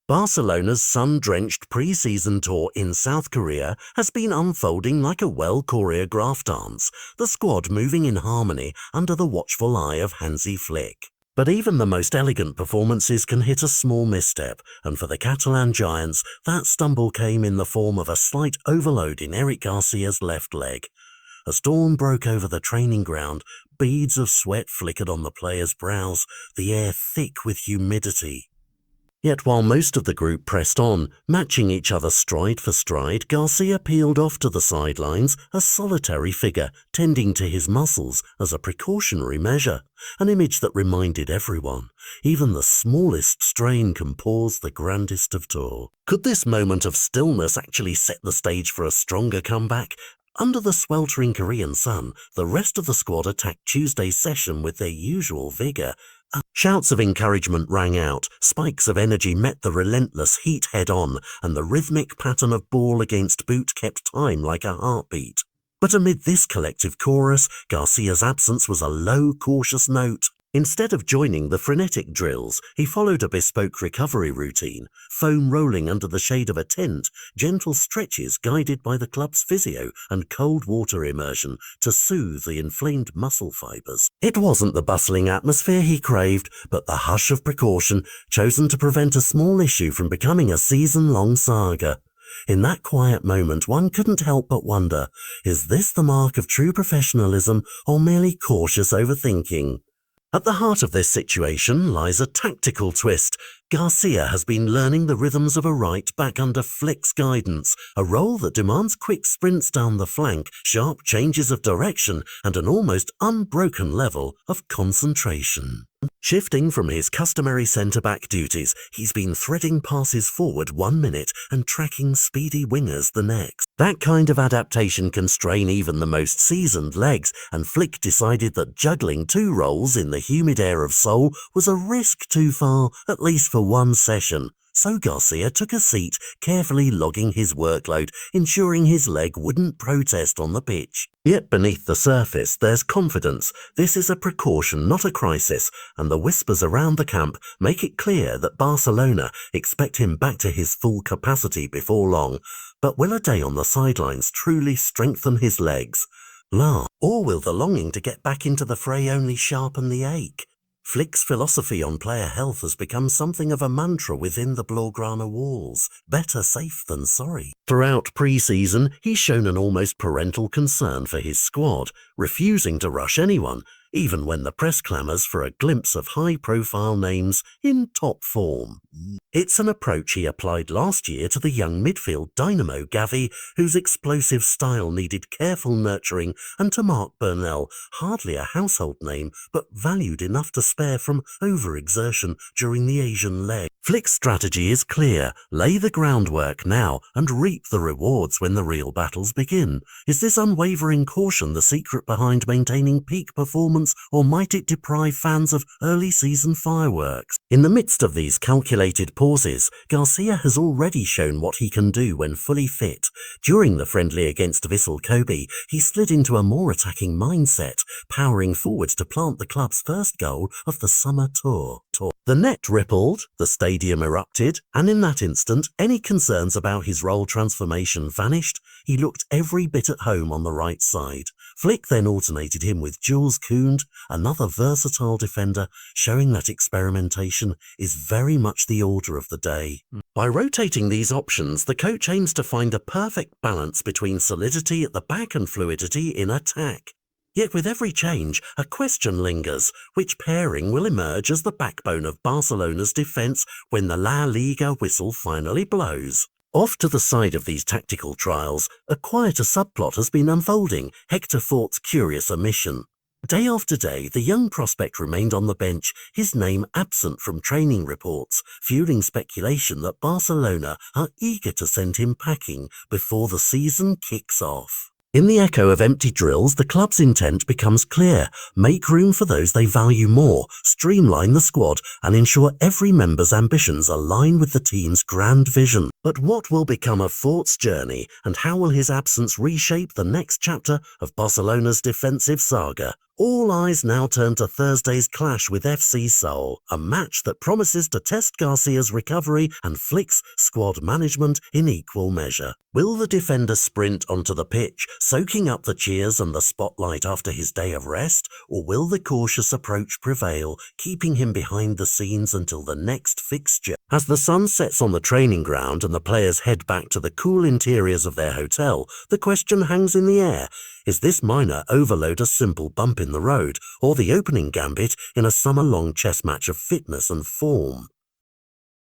Barcelona's sun-drenched pre-season tour in South Korea has been unfolding like a well-choreographed dance, the squad moving in harmony under the watchful eye of Hansi Flick. But even the most elegant performances can hit a small misstep, and for the Catalan giants, that stumble came in the form of a slight overload in Eric Garcia's left leg. A storm broke over the training ground, beads of sweat flickered on the players' brows, the air thick with humidity. Yet while most of the group pressed on, matching each other stride for stride, Garcia peeled off to the sidelines, a solitary figure, tending to his muscles as a precautionary measure, an image that reminded everyone, even the smallest strain can pause the grandest of tour. Could this moment of stillness actually set the stage for a stronger comeback? Under the sweltering Korean sun, the rest of the squad attacked Tuesday's session with their usual vigour. Shouts of encouragement rang out, spikes of energy met the relentless heat head-on, and the rhythmic pattern of ball against boot kept time like a heartbeat. But amid this collective chorus, Garcia's absence was a low, cautious note. Instead of joining the frenetic drills, he followed a bespoke recovery routine, foam rolling under the shade of a tent, gentle stretches guided by the club's physio, and cold water immersion to soothe the inflamed muscle fibres. It wasn't the bustling atmosphere he craved, but the hush of precaution chosen to prevent a small issue from becoming a season-long saga. In that quiet moment, one couldn't help but wonder, is this the mark of true professionalism or merely cautious overthinking? At the heart of this situation lies a tactical twist. Garcia has been learning the rhythms of a right back under Flick's guidance, a role that demands quick sprints down the flank, sharp changes of direction, and an almost unbroken level of concentration. Shifting from his customary centre-back duties, he's been threading passes forward 1 minute and tracking speedy wingers the next. That kind of adaptation can strain even the most seasoned legs, and Flick decided that juggling two roles in the humid air of Seoul was a risk too far, at least for one session. So Garcia took a seat, carefully logging his workload, ensuring his leg wouldn't protest on the pitch. Yet beneath the surface, there's confidence. This is a precaution, not a crisis, and the whispers around the camp make it clear that Barcelona expect him back to his full capacity before long. But will a day on the sidelines truly strengthen his legs? Or will the longing to get back into the fray only sharpen the ache? Flick's philosophy on player health has become something of a mantra within the Blaugrana walls. Better safe than sorry. Throughout pre-season, he's shown an almost parental concern for his squad, refusing to rush anyone, even when the press clamours for a glimpse of high-profile names in top form. It's an approach he applied last year to the young midfield dynamo Gavi, whose explosive style needed careful nurturing, and to Marc Burnell, hardly a household name, but valued enough to spare from overexertion during the Asian leg. Flick's strategy is clear: lay the groundwork now and reap the rewards when the real battles begin. Is this unwavering caution the secret behind maintaining peak performance, or might it deprive fans of early season fireworks? In the midst of these calculated pauses, Garcia has already shown what he can do when fully fit. During the friendly against Vissel Kobe, he slid into a more attacking mindset, powering forward to plant the club's first goal of the summer tour. The net rippled, the stadium erupted, and in that instant, any concerns about his role transformation vanished. He looked every bit at home on the right side. Flick then alternated him with Jules Kound, another versatile defender, showing that experimentation is very much the order of the day. By rotating these options, the coach aims to find a perfect balance between solidity at the back and fluidity in attack. Yet with every change, a question lingers: which pairing will emerge as the backbone of Barcelona's defence when the La Liga whistle finally blows? Off to the side of these tactical trials, a quieter subplot has been unfolding: Hector Fort's curious omission. Day after day, the young prospect remained on the bench, his name absent from training reports, fueling speculation that Barcelona are eager to send him packing before the season kicks off. In the echo of empty drills, the club's intent becomes clear: make room for those they value more, streamline the squad, and ensure every member's ambitions align with the team's grand vision. But what will become of Fort's journey, and how will his absence reshape the next chapter of Barcelona's defensive saga? All eyes now turn to Thursday's clash with FC Seoul, a match that promises to test Garcia's recovery and Flick's squad management in equal measure. Will the defender sprint onto the pitch, soaking up the cheers and the spotlight after his day of rest, or will the cautious approach prevail, keeping him behind the scenes until the next fixture? As the sun sets on the training ground and the players head back to the cool interiors of their hotel, the question hangs in the air. Is this minor overload a simple bump in the road, or the opening gambit in a summer-long chess match of fitness and form?